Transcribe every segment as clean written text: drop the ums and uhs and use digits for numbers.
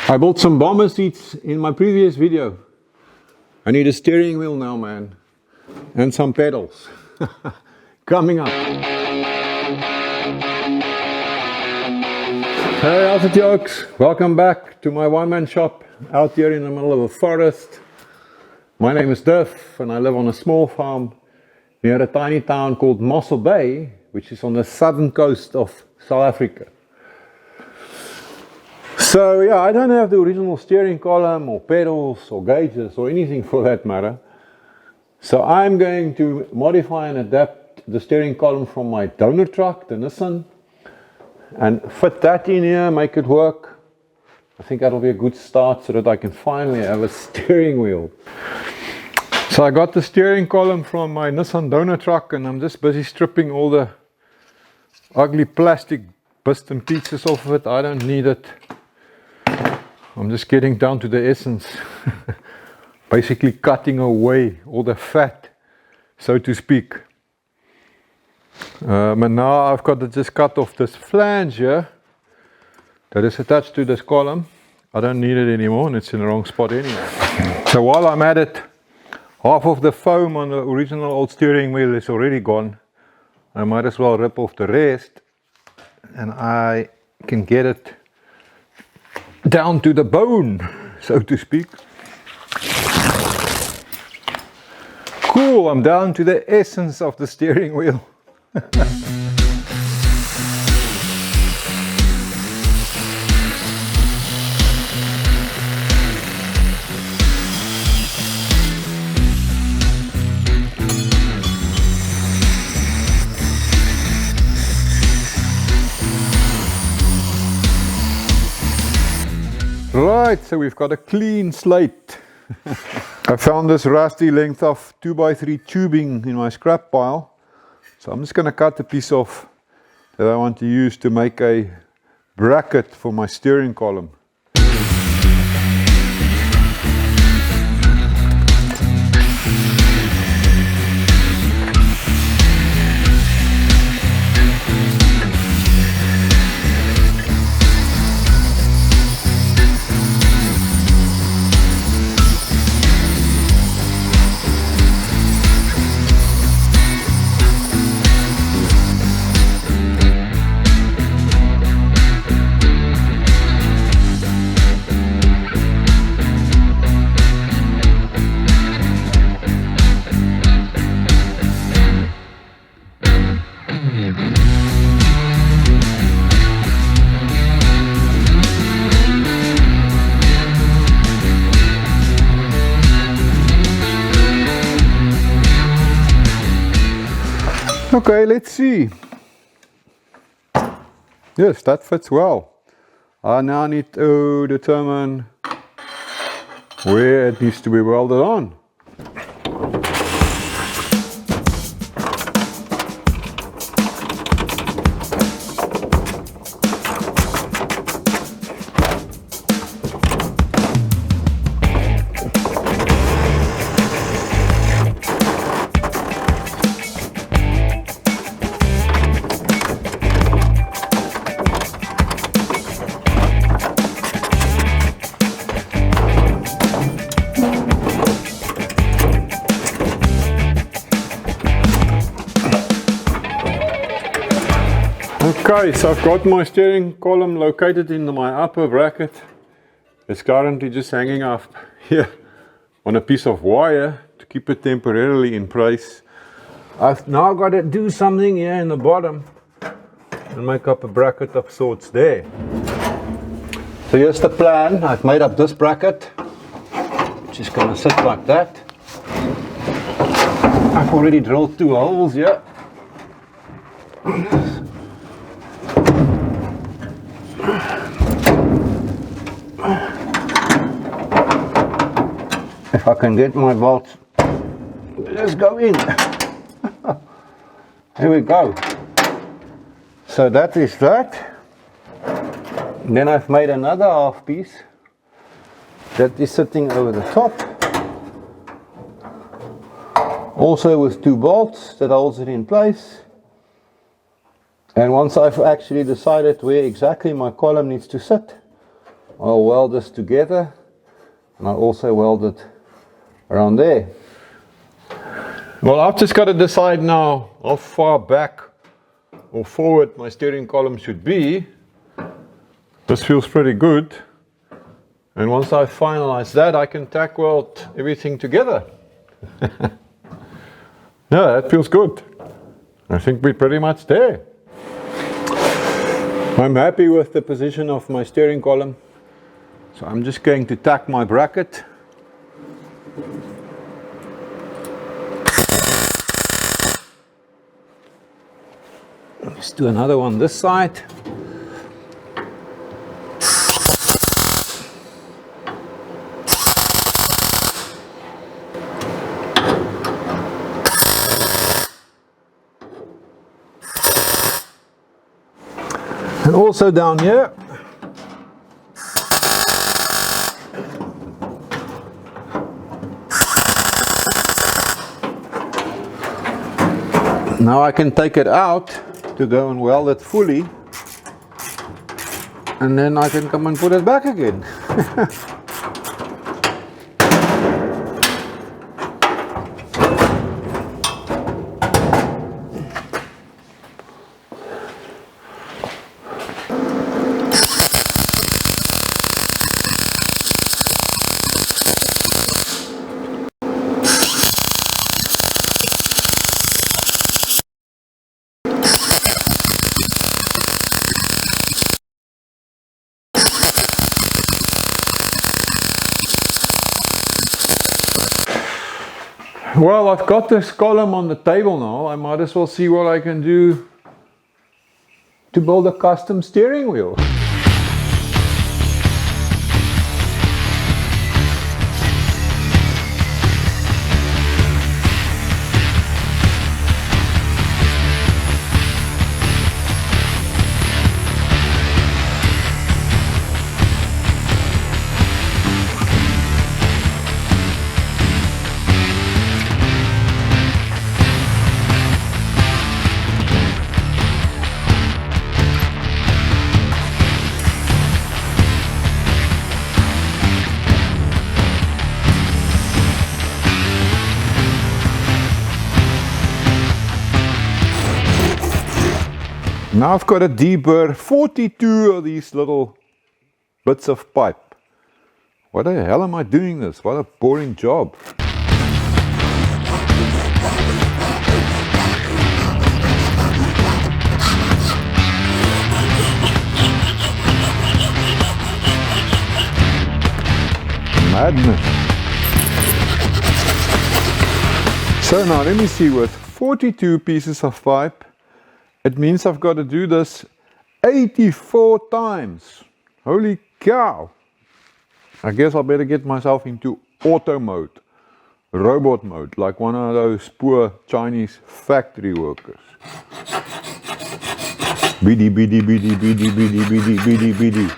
I bought some bomber seats in my previous video. I need a steering wheel now, man. And some pedals. Coming up. Hey Alpha Jokes, welcome back to my one-man shop out here in the middle of a forest. My name is Duff and I live on a small farm near a tiny town called Mossel Bay, which is on the southern coast of South Africa. So yeah, I don't have the original steering column or pedals or gauges or anything for that matter. So I'm going to modify and adapt the steering column from my donor truck, the Nissan, and fit that in here, make it work. I think that'll be a good start so that I can finally have a steering wheel. So I got the steering column from my Nissan donor truck and I'm just busy stripping all the ugly plastic bits and pieces off of it. I don't need it. I'm just getting down to the essence. Basically cutting away all the fat, so to speak. And now I've got to just cut off this flange here that is attached to this column. I don't need it anymore and it's in the wrong spot anyway. So while I'm at it, half of the foam on the original old steering wheel is already gone. I might as well rip off the rest and I can get it down to the bone, so to speak. Cool, I'm down to the essence of the steering wheel. Right, so we've got a clean slate. I found this rusty length of 2x3 tubing in my scrap pile. So I'm just going to cut a piece off that I want to use to make a bracket for my steering column. Okay, let's see. Yes, that fits well. I now need to determine where it needs to be welded on. Okay, so I've got my steering column located in my upper bracket. It's currently just hanging up here on a piece of wire to keep it temporarily in place. I've now got to do something here in the bottom and make up a bracket of sorts there. So here's the plan. I've made up this bracket, which is going to sit like that. I've already drilled 2 holes here. If I can get my bolts, let's go in. Here we go. So that is that. Then I've made another half piece that is sitting over the top. Also with 2 bolts that holds it in place. And once I've actually decided where exactly my column needs to sit, I'll weld this together, and I'll also weld it around there. Well, I've just got to decide now how far back or forward my steering column should be. This feels pretty good. And once I finalize that, I can tack weld everything together. Yeah, that feels good. I think we're pretty much there. I'm happy with the position of my steering column. So I'm just going to tack my bracket. Let's do another one this side. And also down here. Now I can take it out to go and weld it fully, and then I can come and put it back again. Well, I've got this column on the table now. I might as well see what I can do to build a custom steering wheel. Now I've got to deburr 42 of these little bits of pipe. What the hell am I doing this? What a boring job. Madness. So now let me see, with 42 pieces of pipe, it means I've got to do this 84 times. Holy cow! I guess I better get myself into auto mode, robot mode, like one of those poor Chinese factory workers. Bidi bidi bidi bidi bidi bidi bidi bidi.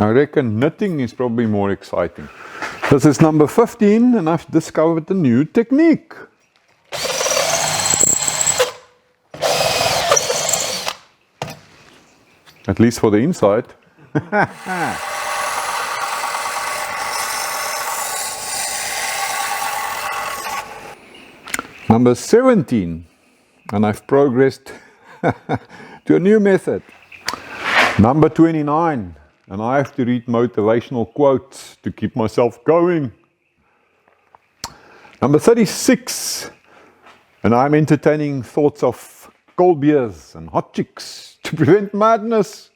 I reckon knitting is probably more exciting. This is number 15, and I've discovered a new technique. At least for the inside. Number 17, and I've progressed to a new method. Number 29. And I have to read motivational quotes to keep myself going. Number 36. And I'm entertaining thoughts of cold beers and hot chicks to prevent madness.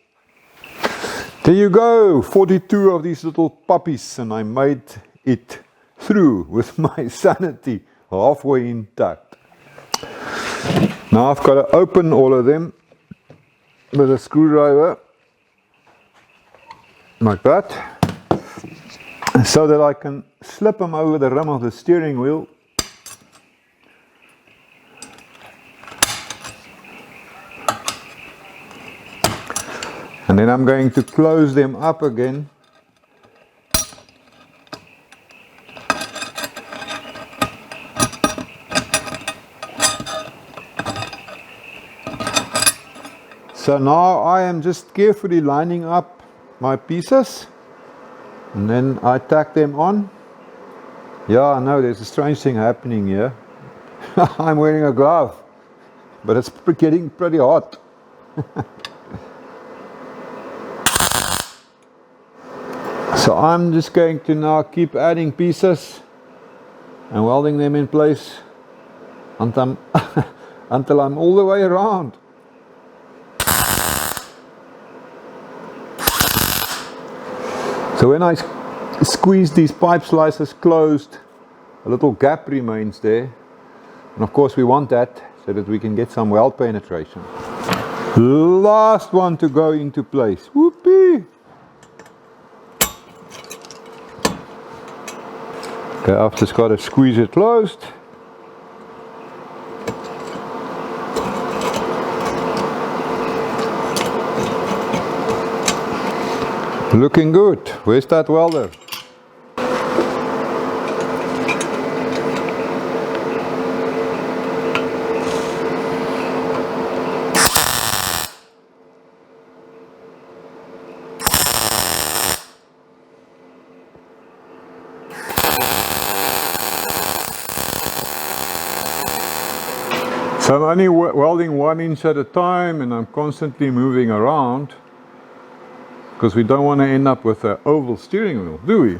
There you go, 42 of these little puppies, and I made it through with my sanity halfway intact. Now I've got to open all of them with a screwdriver. Like that, so that I can slip them over the rim of the steering wheel. And then I'm going to close them up again. So now I am just carefully lining up my pieces and then I tack them on. Yeah, I know there's a strange thing happening here. I'm wearing a glove, but it's getting pretty hot. So I'm just going to now keep adding pieces and welding them in place until until I'm all the way around. So when I squeeze these pipe slices closed, a little gap remains there, and of course we want that so that we can get some weld penetration. Last one to go into place. Whoopee! Okay, I've just got to squeeze it closed. Looking good. Where's that welder? So I'm only welding 1 inch at a time, and I'm constantly moving around because we don't want to end up with an oval steering wheel, do we?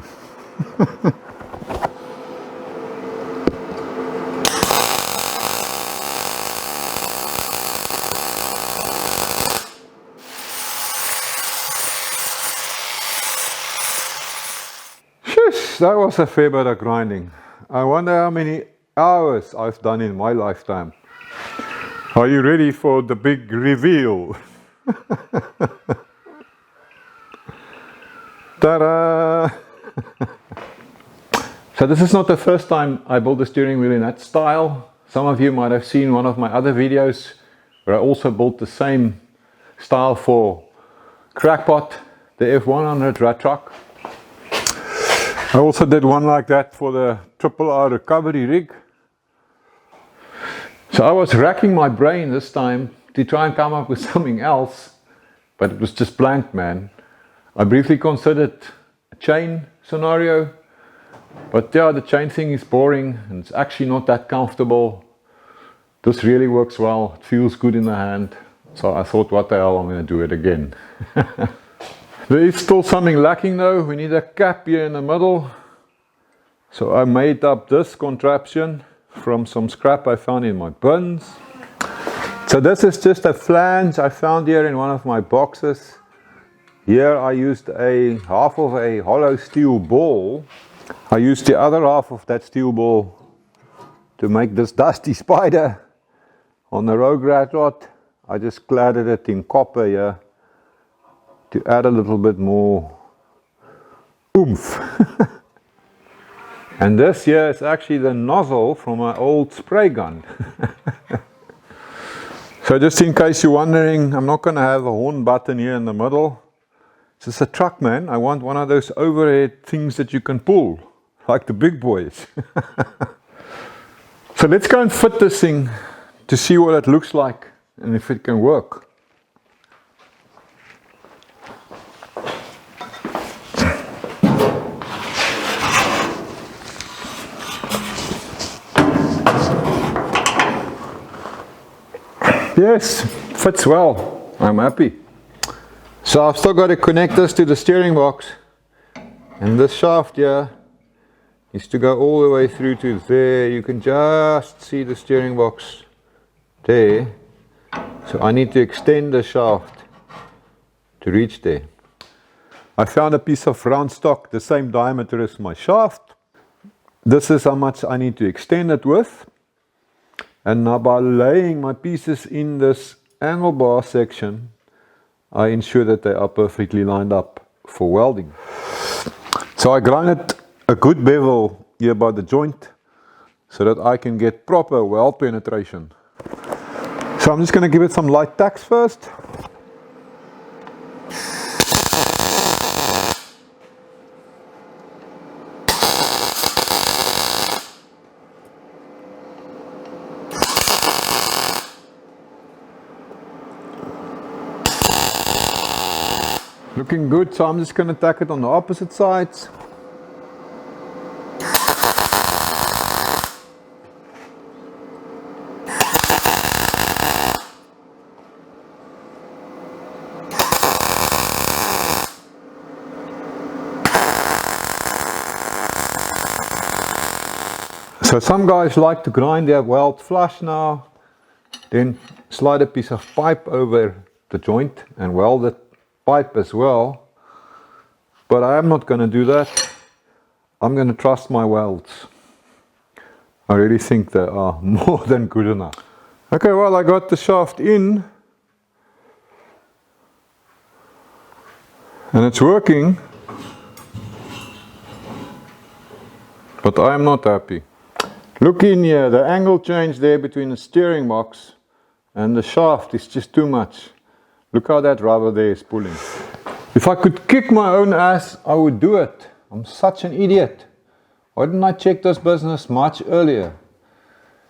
Shush, that was a fair bit of grinding. I wonder how many hours I've done in my lifetime. Are you ready for the big reveal? Ta-da! So this is not the first time I built a steering wheel in that style. Some of you might have seen one of my other videos where I also built the same style for Crackpot, the F100 rat truck. I also did one like that for the RRR recovery rig. So I was racking my brain this time to try and come up with something else, but it was just blank, man. I briefly considered a chain scenario, but yeah, the chain thing is boring and it's actually not that comfortable. This really works well, it feels good in the hand. So I thought, what the hell, I'm going to do it again. There is still something lacking though. We need a cap here in the middle. So I made up this contraption from some scrap I found in my bins. So this is just a flange I found here in one of my boxes. Here I used a half of a hollow steel ball. I used the other half of that steel ball to make this dusty spider on the rogue rat rod. I just cladded it in copper here to add a little bit more oomph. And this here is actually the nozzle from my old spray gun. So just in case you're wondering, I'm not going to have a horn button here in the middle. It's just a truck, man. I want one of those overhead things that you can pull, like the big boys. So let's go and fit this thing to see what it looks like and if it can work. Yes, fits well. I'm happy. So I've still got to connect this to the steering box, and this shaft here is to go all the way through to there. You can just see the steering box there. So I need to extend the shaft to reach there. I found a piece of round stock the same diameter as my shaft. This is how much I need to extend it with. And now by laying my pieces in this angle bar section, I ensure that they are perfectly lined up for welding. So I grinded a good bevel here by the joint so that I can get proper weld penetration. So I'm just going to give it some light tacks first. Looking good, so I'm just going to tack it on the opposite sides. So some guys like to grind their weld flush now, then slide a piece of pipe over the joint and weld the pipe as well. But I am not going to do that. I'm going to trust my welds. I really think they are more than good enough. Okay, well, I got the shaft in and it's working, but I'm not happy. Look in here, the angle change there between the steering box and the shaft is just too much. Look how that rubber there is pulling. If I could kick my own ass, I would do it. I'm such an idiot. Why didn't I check this business much earlier?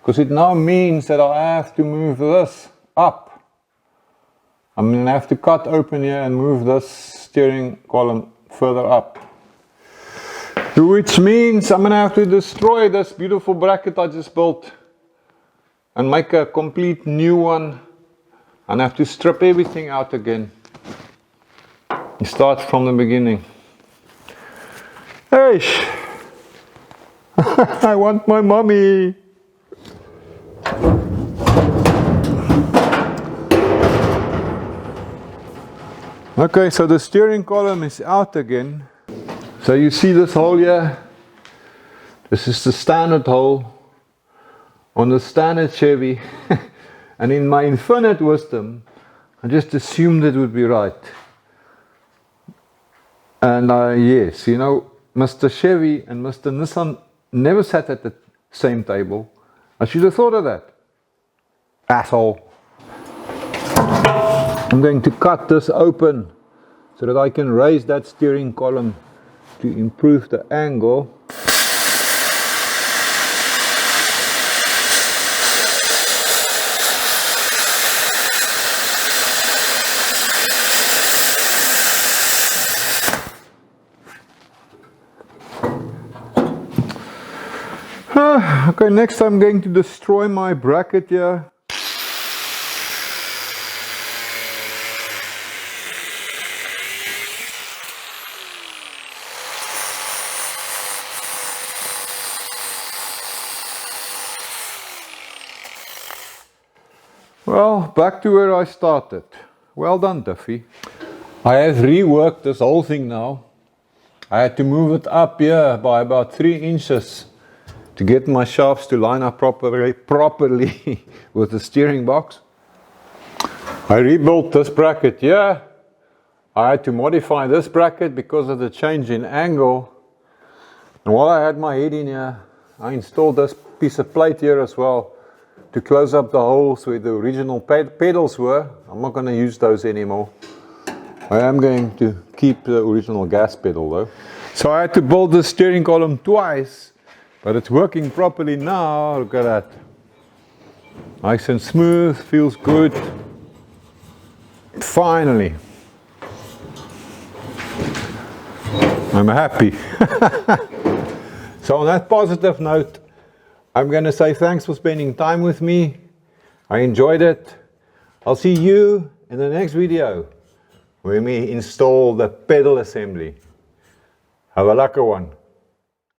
Because it now means that I have to move this up. I'm going to have to cut open here and move this steering column further up. Which means I'm going to have to destroy this beautiful bracket I just built and make a complete new one, and have to strip everything out again and start from the beginning. Hey, I want my mommy. Okay, so the steering column is out again. So you see this hole here, this is the standard hole on the standard Chevy, and in my infinite wisdom, I just assumed it would be right. And yes, you know, Mr. Chevy and Mr. Nissan never sat at the same table. I should have thought of that. Asshole. I'm going to cut this open so that I can raise that steering column to improve the angle. Okay, next I'm going to destroy my bracket here. Well, back to where I started. Well done, Duffy. I have reworked this whole thing now. I had to move it up here by about 3 inches to get my shafts to line up properly with the steering box. I rebuilt this bracket here. I had to modify this bracket because of the change in angle. And while I had my head in here, I installed this piece of plate here as well to close up the holes where the original pedals were. I'm not going to use those anymore. I am going to keep the original gas pedal though. So I had to build the steering column twice, but it's working properly now. Look at that. Nice and smooth, feels good. Finally. I'm happy. So on that positive note, I'm going to say thanks for spending time with me. I enjoyed it. I'll see you in the next video when we install the pedal assembly. Have a lekker one.